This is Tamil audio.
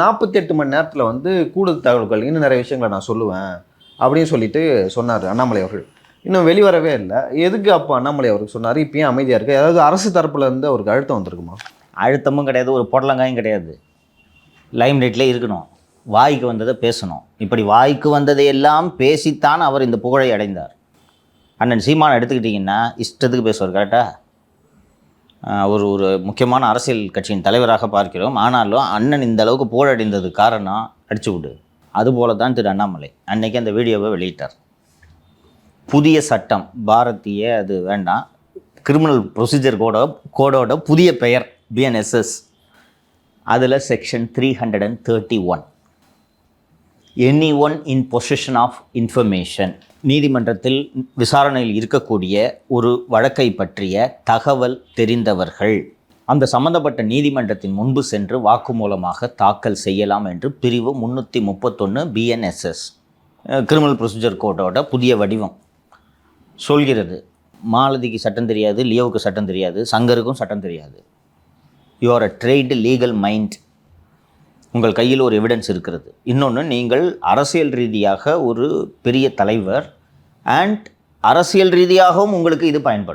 48 மணி நேரத்தில் வந்து கூடுதல் தகவல்கள் இன்னும் நிறைய விஷயங்களை நான் சொல்லுவேன் அப்படின்னு சொல்லிட்டு சொன்னார் அண்ணாமலை அவர்கள். இன்னும் வெளிவரவே இல்லை. எதுக்கு அப்போ அண்ணாமலை அவருக்கு சொன்னார்? இப்போ ஏன் அமைதியாக இருக்குது? அதாவது அரசு தரப்புல இருந்து அவருக்கு அழுத்தம் வந்திருக்குமா? அழுத்தமும் கிடையாது, ஒரு பொடலங்காயும் கிடையாது. லைம் லைட்டில் இருக்கணும், வாய்க்கு வந்ததை பேசணும். இப்படி வாய்க்கு வந்ததை எல்லாம் பேசித்தான் அவர் இந்த புகழை அடைந்தார். அண்ணன் சீமானை எடுத்துக்கிட்டிங்கன்னா இஷ்டத்துக்கு பேசுவார். கரெக்டாக ஒரு முக்கியமான அரசியல் கட்சியின் தலைவராக பார்க்கிறோம். ஆனாலும் அண்ணன் இந்த அளவுக்கு புகழடைந்தது காரணம் அடிச்சு விடு. அதுபோல தான் திரு அண்ணாமலை அன்னைக்கு அந்த வீடியோவை வெளியிட்டார். புதிய சட்டம், பாரதிய அது வேண்டாம், கிரிமினல் ப்ரொசீஜர் கோடோட புதிய பெயர் BNSS. அதில் section 331, any one in possession of information, நீதிமன்றத்தில் விசாரணையில் இருக்கக்கூடிய ஒரு வழக்கை பற்றிய தகவல் தெரிந்தவர்கள் அந்த சம்பந்தப்பட்ட நீதிமன்றத்தின் முன்பு சென்று வாக்குமூலமாக தாக்கல் செய்யலாம் என்று பிரிவு 331 BNSS கிரிமினல் ப்ரொசீஜர் கோடோட புதிய வடிவம் சொல்கிறது. மாலதிக்கு சட்டம் தெரியாது, லியோவுக்கு சட்டம் தெரியாது, சங்கருக்கும் சட்டம் தெரியாது. You are a trained legal mind. உங்கள் கையில் ஒரு எவிடன்ஸ் இருக்கிறது. இன்னொன்று, நீங்கள் அரசியல் ரீதியாக ஒரு பெரிய தலைவர் அண்ட் அரசியல் ரீதியாகவும் உங்களுக்கு இது பயன்படும்.